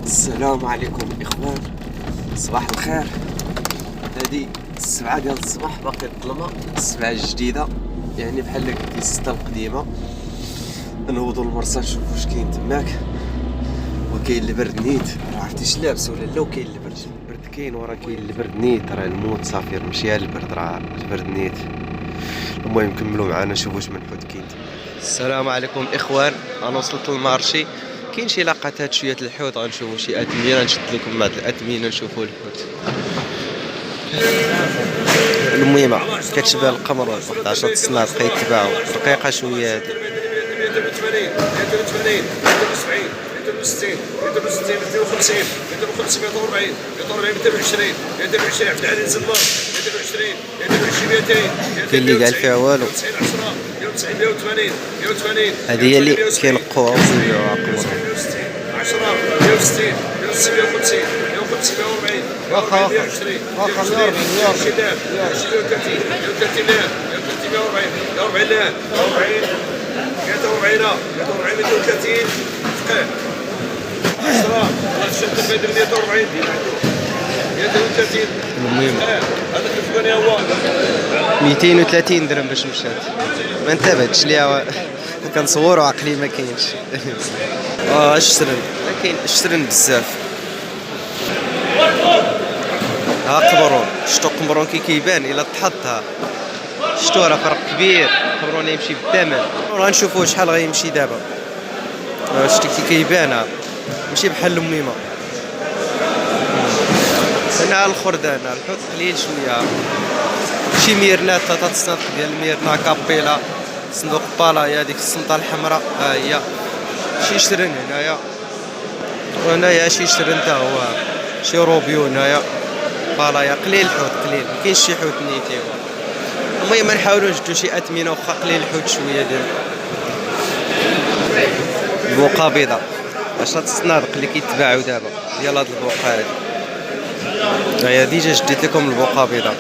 السلام عليكم اخوان، صباح الخير. هذه 7 ديال الصباح، باقي الظلمه، 7 جديده يعني بحال ديك 6 القديمه. نوضوا المرصاد نشوفوا واش كاين تماك. وكاين البرد نيت، راه عرفتيش لابس ولا لا؟ وكاين البرد كاين، وراه كاين البرد نيت، راه الموت صافي، ماشي البرد، راه البرد نيت. المهم كملوا معنا نشوفوا واش من حوت كاين. السلام عليكم اخوان، انا وصلت للمارشي. كاين شي لاقات شويه الحوت، غنشوفوا شي اثمنه، نشد لكم بعض الاثمنه نشوفوا الحوت. المهم كتشبه القمر، واحد 10 السنابق يتباعوا رقيقه شويه هادي. 180 180 170 160 160 250 250 140 140 220 220 عبد العزيز زمار 220 220 200 كاين اللي قال فيها والو. 90 10 190 180 180 هذه هي اللي كينقوها ويبيعوها قمر. 10 160 150 150 140 واخا 120 واخا 130 140 130 فقيه 10 الله تشد البدر 140 130 المهم هذاك الفلاني هو 230 درهم باش مشات، ما انتبهتش ليها كنصوروا عقلي ما كاينش. اشترن كاين، اشترن بزاف. ها قمرون، شتو قمرون كي كيبان الا تحطها، شتو راه فرق كبير. قمرون يمشي بالثمن، غنشوفوا شحال غيمشي دابا. شتي كي كيبان ماشي بحال الميمه. هنا الخردان الحوت قليل شويه، شي ميرنات 3 الصنادق ديال الميرنا كابيلا، صندوق بالايا ديك السلطه الحمراء ها هي. شي شرن هنايا، وهنايا شي شرن تا هو، شي روبيو هنايا بالايا. قليل الحوت، قليل، مكاينش شي حوت نيتي. المهم نحاولوا نجدو شي اثمنه، واخا قليل الحوت شويه ديال البوقه بيضاء. 10 الصنادق اللي كيتباعوا دابا ديال هاد البوقه هادي. هي ديجا جديت لكم البوقه بيضاء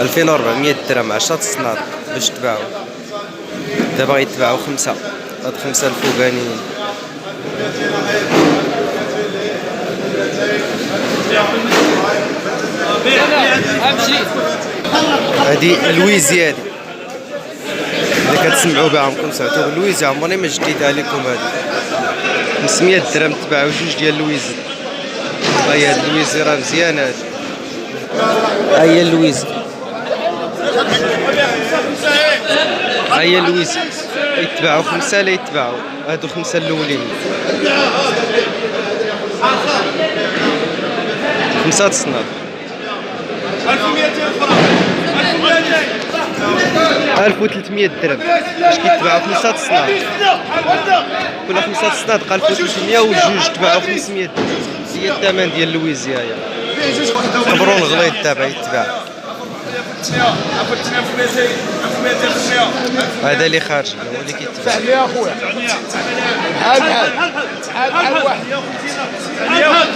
2400 درهم، 10 الصنادق باش تباعوا. دابا غيتباعوا 5، هاد 5 الفوقانيين. هادي اللويزي، هادي اللي كتسمعوا بها، عمركم سمعتوا باللويزي؟ عمرني ما جديتها لكم. هادي 500 درهم تباعوا جوج ديال اللويزي. ها هي هاد اللويزي راه مزيانه هادي. ها هي اللويزي، ها هي اللويزي يتباعوا 5 لا يتباعوا هادو 5 الاولين. 5 الصنادق 1300 درهم باش كيتباعوا 5 الصنادق. كل 5 الصنادق 1300 وجوج تباعوا 500 درهم. هي الثمن ديال اللويزي. هيا قمرون غليظ دابا يتباع. هذا اللي خارج هو اللي كيتباع. يا اخويا بحال واحد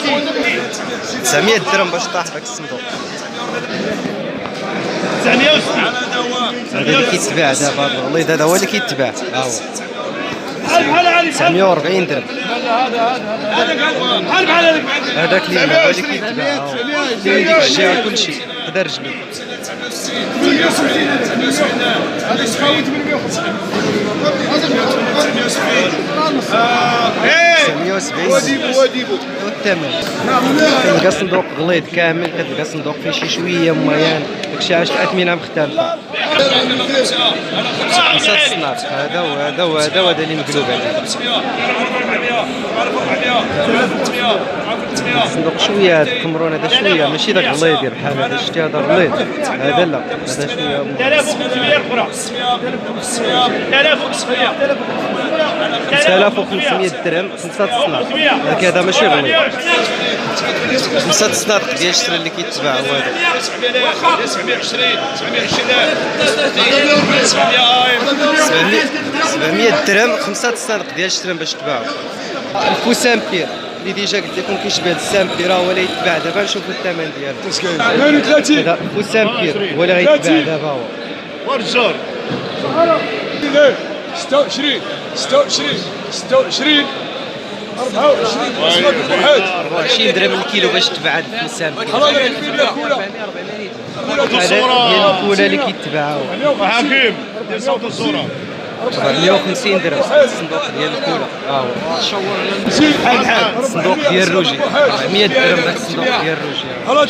900 درهم باش طاح داك الصندوق. 960 هذا اللي كيتباع دابا الغليظ، هذا هو اللي كيتباع. ها هو بحال علي 940 درهم. بحال هذاك اللي هو اللي كيتباع. ها هو فيه ديك الجهه كلشي قدر رجلو. 970 والثمن. كتلقى صندوق غليظ كامل، كتلقى صندوق فيه شي شويه ميان، داكشي علاش الاثمنه مختلفه. 5 الصنادق، هذا وهذا وهذا وهذا اللي مقلوب عليه. الصندوق شويه، هذا القمرون هذا شويه، ماشي داك غليظ بحال هذا. شتي هذا غليظ، هذا لا، هذا شويه 3500 اخرى 3500 درهم. 5 الصنادق ولكن هذا ماشي غليظ. 5 الصنادق ديال الشرا اللي كيتباع هو هذا 700 درهم. 5 الصنادق ديال الشرا باش تباعوا. الفو سامبير اللي ديجا قلت لكم كيشبه السامبير، هو اللي يتباع دابا. نشوفوا الثمن ديالو. 32 هذا الفو سامبير هو اللي غيتباع دابا. هو ورجال 26 26 26 24 درهم الكيلو باش تباع هاد الفلسان. الصورة الأولى اللي كيتباعوا حكيم صوت الصورة 450 درهم الصندوق ديال الكولا. ها هو الصندوق ديال الروجي 400 درهم داك الصندوق ديال الروجي. دابا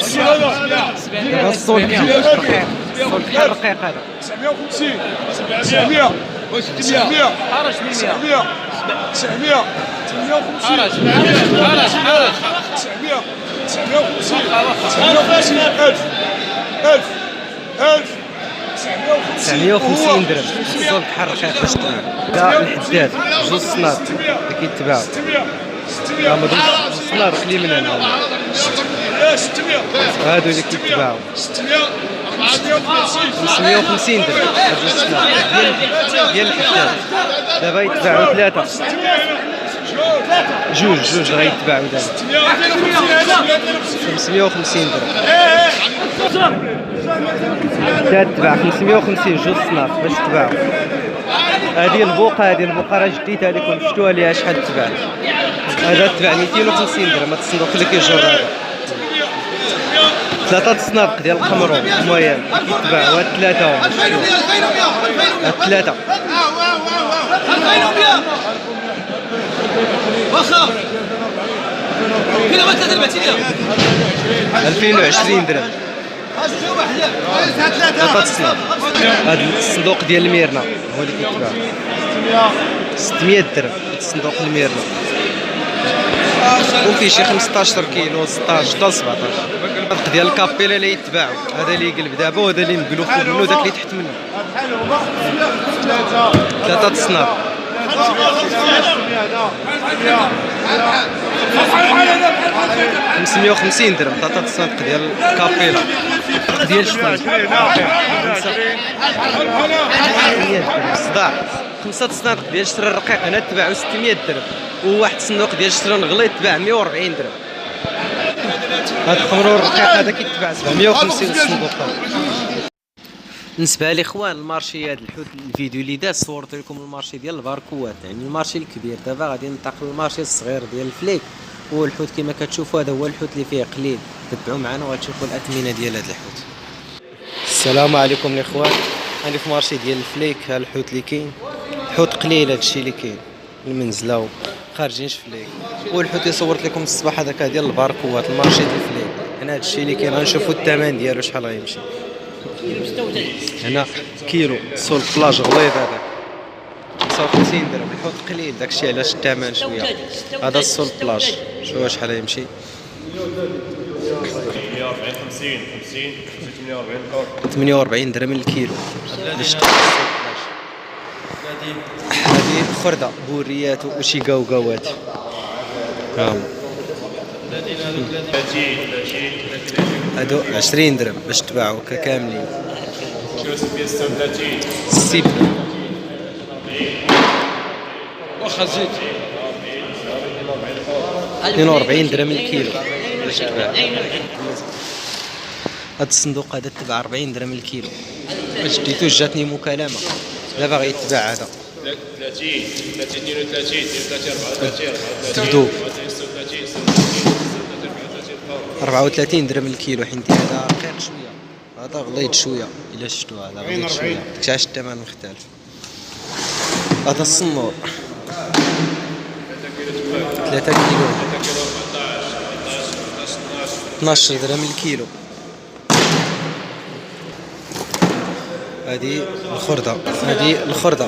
الصول بحال الرقيق، الصول بحال الرقيق هذا 950 900 900 حرج 900 900 950 1000 950 درهم الصول بحال الرقيق باش تباع. دا الحداد جوج صناد اللي كيتباعوا. ها ما دوش الصناد قليل من هنا هادو اللي كيتباعوا 550 درهم جوج صناد ديال الحداد. دابا يتباعوا ثلاثة جوج غيتباعوا دابا 550 درهم. حداد تباع 550 جوج صناف باش تباعوا. هذه البوقه راه جديتها لكم شفتوها ليها شحال تباع. هذا تباع 250 درهم هذا الصندوق اللي كيجر هذا. ثلاثة الصنادق ديال القمرو المهم كيتباعوا هاد ثلاثة هاد ثلاثة واخا كاين ما 2020 درهم ثلاثة الصنادق. هاد الصندوق ديال الميرنا هو اللي كيتباع 600 درهم الصندوق الميرنا. وفيه شي 15 كيلو 16 حتى 17. الصندوق ديال الكابيلا اللي يتباعوا هذا اللي يقلب دابا وهذا اللي نقلو فوق منه داك اللي تحت منه. ثلاثة الصنادق 550 درهم ثلاثة الصنادق ديال الكابيلا ديال الشفاء. 600 درهم صداع. 5 صنادق ديال الشترا الرقيق هنا تباعوا 600 درهم. وواحد الصندوق ديال الشترا الغليظ تباع 140 درهم. هذا الخمرور الرقيق هذا كيتباع 750 الصندوق. بالنسبه للاخوان المارشي هذا الحوت الفيديو اللي داز صورت لكم المارشي ديال الباركوات يعني المارشي الكبير. دابا غادي ننتقل للمارشي الصغير ديال الفليك. والحوت كما كتشوفوا هذا هو الحوت اللي فيه قليل. تبعوا معنا وغتشوفوا الاثمنه ديال هذا الحوت. السلام عليكم الاخوان. عندي في مارشي ديال الفليك ها الحوت اللي كاين. الحوت قليل هادشي اللي كاين المنزله خارجين شفليك. والحوت اللي صورت لكم الصباح هذاك ديال الباركوات المارشي ديال الفليك. هنا هادشي اللي كاين غنشوفوا الثمن ديالو شحال غيمشي. هنا كيلو سول بلاج غليظ هذاك 55 درهم. الحوت قليل داكشي علاش الثمن شويه. هذا السول بلاج شوف شحال يمشي 48 درهم الكيلو. هذه خردة بوريات وشي قوقوات. هادو 20 درهم باش تباعوا كاملين. السيب واخا زيد 42 درهم الكيلو باش تباع. هاد الصندوق هذا تباع 40 درهم الكيلو. باش ديتو جاتني مكالمة دابا غيتباع هذا 30 32 34 تبدو 34 درهم الكيلو. حيت هذا رقيق شويه هذا غليظ شويه. الا شفتو هذا غليظ شويه داكشي علاش الثمن مختلف. هذا الصنور 3 كيلو 12 درهم الكيلو. هذه الخردة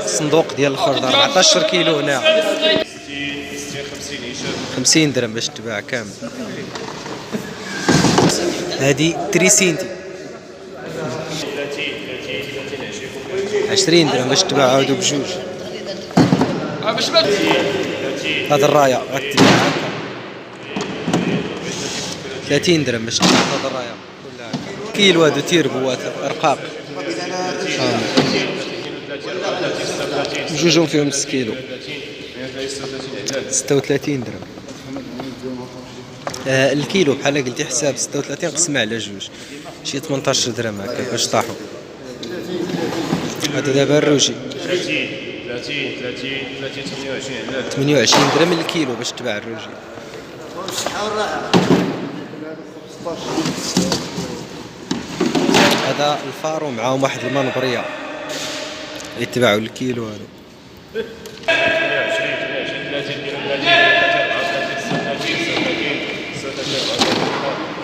الصندوق ديال الخردة 14 كيلو هنا 50 درهم باش تباع كامل. هذه تريسينتي 20 درهم باش تباع هادو بجوج. هذا الرايه غتباع هكا 30 درهم باش تباع هذا الرايه كلها كيلو. هادو تيربوات رقاق بجوجهم فيهم 6 كيلو 36 درهم. الكيلو بحال قلتي حساب 36 قسمه على جوج شي 18 درهم هكا باش طاحوا. هذا دابا الروجي 30 28 عندنا 28 درهم الكيلو باش تباع الرجل. هذا الفارو معاهم واحد المنبريه يتباعوا الكيلو هذا.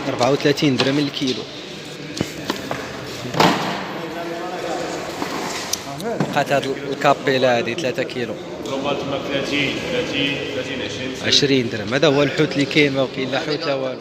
34 درهم الكيلو. بقات هاد الكابيلا هادي 3 كيلو رومات 30 20 20 درهم. هذا هو الحوت اللي كاين، ما كاين لا حوت لا والو.